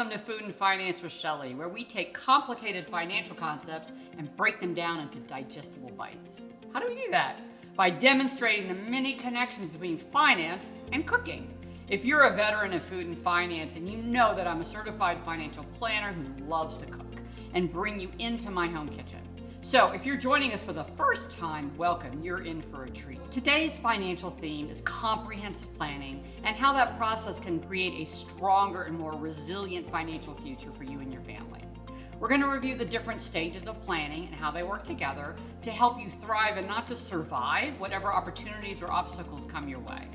welcome to Food and Finance with Shelley, where we take complicated financial concepts and break them down into digestible bites. How do we do that? By demonstrating the many connections between finance and cooking. If you're a veteran of food and finance and you know that I'm a certified financial planner who loves to cook and bring you into my home kitchen. So if you're joining us for the first time, welcome, you're in for a treat. Today's financial theme is comprehensive planning and how that process can create a stronger and more resilient financial future for you and your family. We're going to review the different stages of planning and how they work together to help you thrive and not just survive whatever opportunities or obstacles come your way.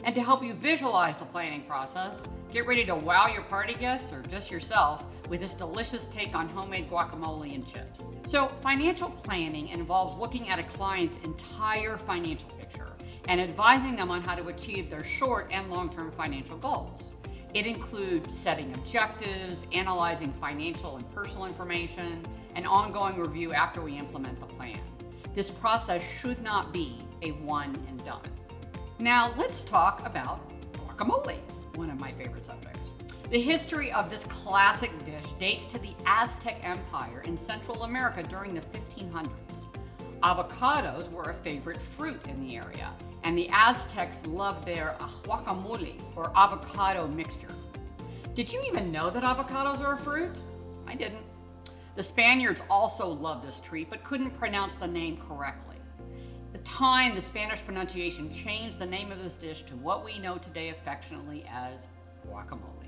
And to help you visualize the planning process, get ready to wow your party guests or just yourself with this delicious take on homemade guacamole and chips. So financial planning involves looking at a client's entire financial picture and advising them on how to achieve their short and long-term financial goals. It includes setting objectives, analyzing financial and personal information, and ongoing review after we implement the plan. This process should not be a one and done. Now let's talk about guacamole, one of my favorite subjects. The history of this classic dish dates to the Aztec Empire in Central America during the 1500s. Avocados were a favorite fruit in the area, and the Aztecs loved their guacamole, or avocado mixture. Did you even know that avocados are a fruit? I didn't. The Spaniards also loved this treat, but couldn't pronounce the name correctly. At the time, the Spanish pronunciation changed the name of this dish to what we know today affectionately as guacamole.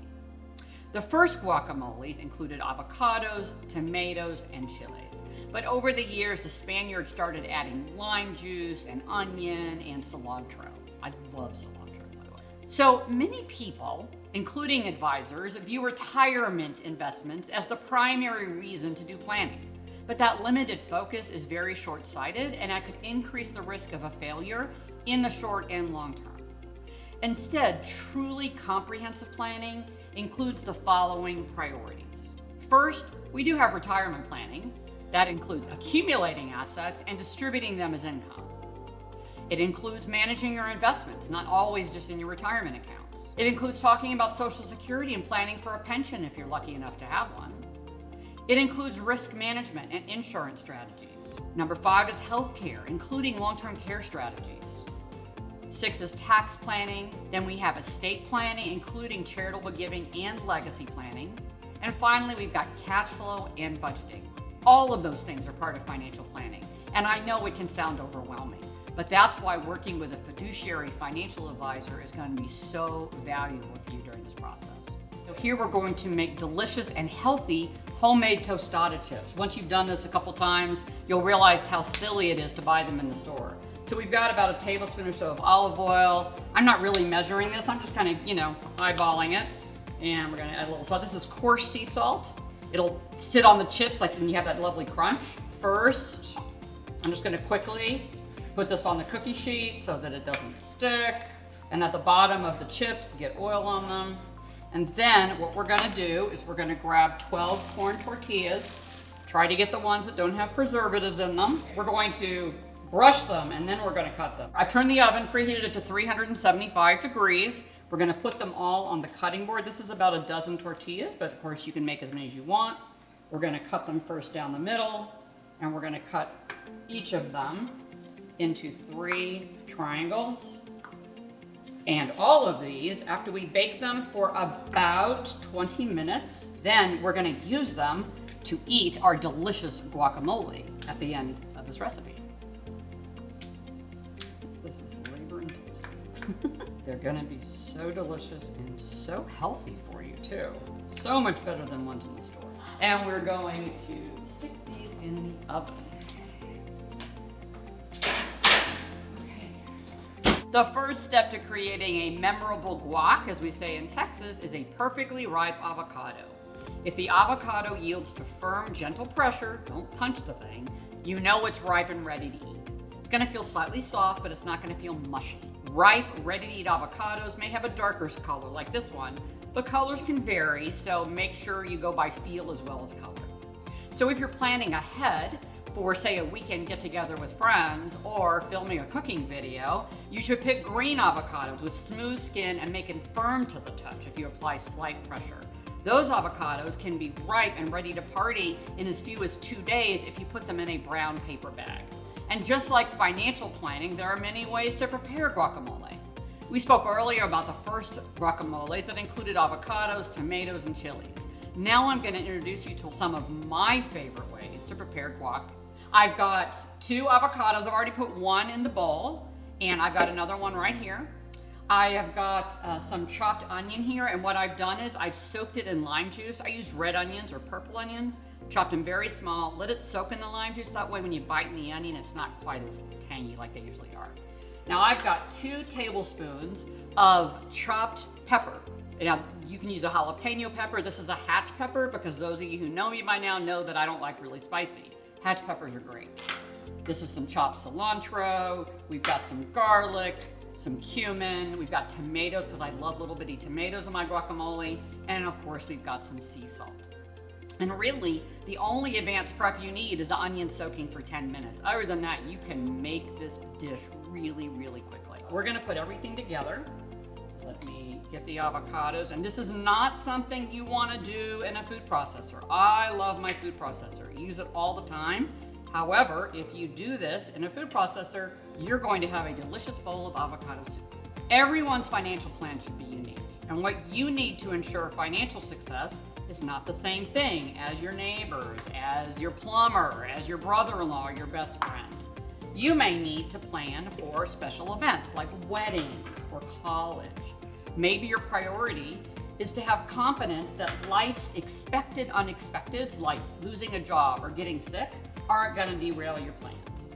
The first guacamoles included avocados, tomatoes, and chilies. But over the years, the Spaniards started adding lime juice and onion and cilantro. I love cilantro, by the way. So many people, including advisors, view retirement investments as the primary reason to do planning. But that limited focus is very short-sighted, and that could increase the risk of a failure in the short and long term. Instead, truly comprehensive planning includes the following priorities. First, we do have retirement planning. That includes accumulating assets and distributing them as income. It includes managing your investments, not always just in your retirement accounts. It includes talking about Social Security and planning for a pension if you're lucky enough to have one. It includes risk management and insurance strategies. Number 5 is healthcare, including long-term care strategies. 6 is tax planning. Then we have estate planning, including charitable giving and legacy planning. And finally, we've got cash flow and budgeting. All of those things are part of financial planning. And I know it can sound overwhelming, but that's why working with a fiduciary financial advisor is going to be so valuable for you during this process. So here we're going to make delicious and healthy homemade tostada chips. Once you've done this a couple times, you'll realize how silly it is to buy them in the store. So we've got about a tablespoon or so of olive oil. I'm not really measuring this. I'm just kind of, eyeballing it. And we're gonna add a little salt. This is coarse sea salt. It'll sit on the chips like when you have that lovely crunch. First, I'm just gonna quickly put this on the cookie sheet so that it doesn't stick. And at the bottom of the chips, get oil on them. And then what we're gonna do is we're gonna grab 12 corn tortillas. Try to get the ones that don't have preservatives in them. We're going to brush them and then we're gonna cut them. I've turned the oven, preheated it to 375 degrees. We're gonna put them all on the cutting board. This is about a dozen tortillas, but of course you can make as many as you want. We're gonna cut them first down the middle, and we're gonna cut each of them into 3 triangles. And all of these, after we bake them for about 20 minutes, then we're gonna use them to eat our delicious guacamole at the end of this recipe. This is labor intensive. They're gonna be so delicious and so healthy for you too. So much better than ones in the store. And we're going to stick these in the oven. The first step to creating a memorable guac, as we say in Texas, is a perfectly ripe avocado. If the avocado yields to firm, gentle pressure, don't punch the thing, you know it's ripe and ready to eat. It's gonna feel slightly soft, but it's not gonna feel mushy. Ripe, ready-to-eat avocados may have a darker color like this one, but colors can vary, so make sure you go by feel as well as color. So if you're planning ahead, for, say, a weekend get-together with friends or filming a cooking video, you should pick green avocados with smooth skin and make it firm to the touch if you apply slight pressure. Those avocados can be ripe and ready to party in as few as 2 days if you put them in a brown paper bag. And just like financial planning, there are many ways to prepare guacamole. We spoke earlier about the first guacamoles that included avocados, tomatoes, and chilies. Now I'm going to introduce you to some of my favorite ways to prepare guac. I've got 2 avocados. I've already put one in the bowl, and I've got another one right here. I have got some chopped onion here, and what I've done is I've soaked it in lime juice. I used red onions or purple onions, chopped them very small, let it soak in the lime juice. That way when you bite in the onion, it's not quite as tangy like they usually are. Now I've got 2 tablespoons of chopped pepper. Now you can use a jalapeno pepper. This is a hatch pepper because those of you who know me by now know that I don't like really spicy. Hatch peppers are great. This is some chopped cilantro. We've got some garlic, some cumin, we've got tomatoes because I love little bitty tomatoes in my guacamole, and of course we've got some sea salt. And really, the only advanced prep you need is the onion soaking for 10 minutes. Other than that, you can make this dish really, really quickly. We're gonna put everything together. Let me get the avocados, and this is not something you wanna do in a food processor. I love my food processor, I use it all the time. However, if you do this in a food processor, you're going to have a delicious bowl of avocado soup. Everyone's financial plan should be unique. And what you need to ensure financial success is not the same thing as your neighbors, as your plumber, as your brother-in-law, or your best friend. You may need to plan for special events like weddings or college. Maybe your priority is to have confidence that life's expected unexpecteds, like losing a job or getting sick, aren't gonna derail your plans.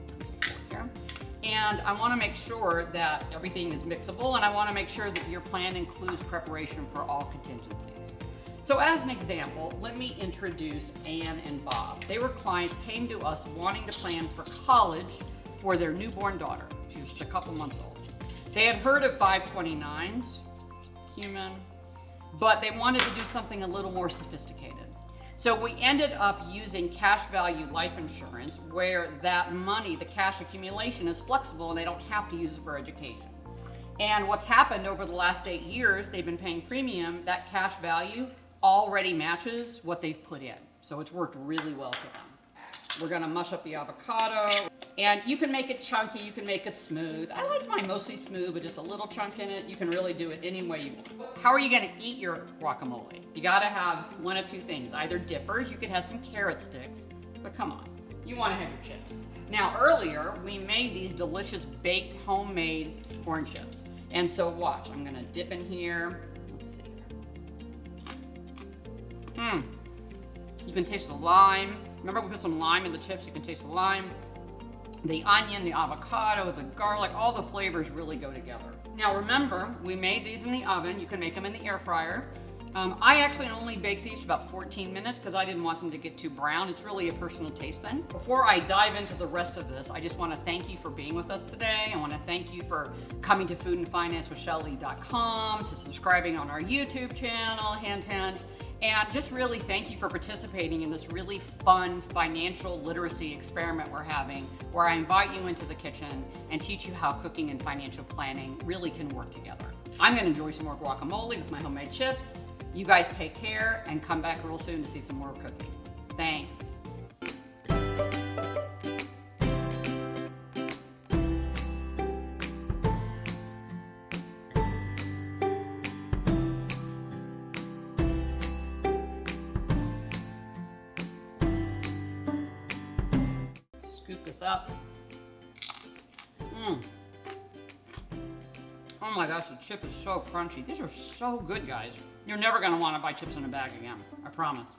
And I wanna make sure that everything is mixable, and I wanna make sure that your plan includes preparation for all contingencies. So as an example, let me introduce Ann and Bob. They were clients, came to us wanting to plan for college for their newborn daughter. She was just a couple months old. They had heard of 529s, cumin, but they wanted to do something a little more sophisticated. So we ended up using cash value life insurance, where that money, the cash accumulation, is flexible and they don't have to use it for education. And what's happened over the last 8 years, they've been paying premium, that cash value already matches what they've put in. So it's worked really well for them. We're gonna mush up the avocado, and you can make it chunky, you can make it smooth. I like mine mostly smooth with just a little chunk in it. You can really do it any way you want. How are you gonna eat your guacamole? You gotta have one of 2 things, either dippers, you could have some carrot sticks, but come on, you wanna have your chips. Now earlier, we made these delicious baked homemade corn chips. And so watch, I'm gonna dip in here, let's see. You can taste the lime. Remember we put some lime in the chips, you can taste the lime. The onion, the avocado, the garlic, all the flavors really go together. Now remember, we made these in the oven. You can make them in the air fryer. I actually only baked these for about 14 minutes because I didn't want them to get too brown. It's really a personal taste thing. Before I dive into the rest of this, I just want to thank you for being with us today. I want to thank you for coming to foodandfinance.com, to subscribing on our YouTube channel, hint, hint. And just really thank you for participating in this really fun financial literacy experiment we're having, where I invite you into the kitchen and teach you how cooking and financial planning really can work together. I'm gonna enjoy some more guacamole with my homemade chips. You guys take care and come back real soon to see some more cooking. Thanks. Scoop this up. Oh my gosh, the chip is so crunchy. These are so good, guys. You're never gonna wanna buy chips in a bag again, I promise.